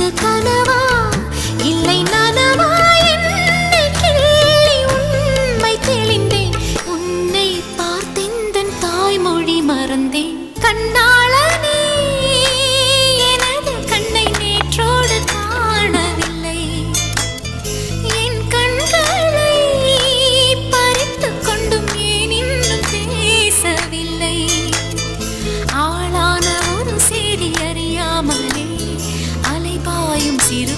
இது கனவா இல்லை நனவா என்னை கிள்ளி உண்மை தெளிந்தேன். உன்னை பார்த்தெந்தன் தாய்மொழி மறந்தேன். கண்ணாளனே எனது கண்ணை நேற்றோடு காணவில்லை. என் கண்களை பறித்துக் கொண்டும் ஏன் இன்னும் பேசவில்லை. ஆளான ஒரு செய்தி அறியாமலே அலைபாயும் சிறு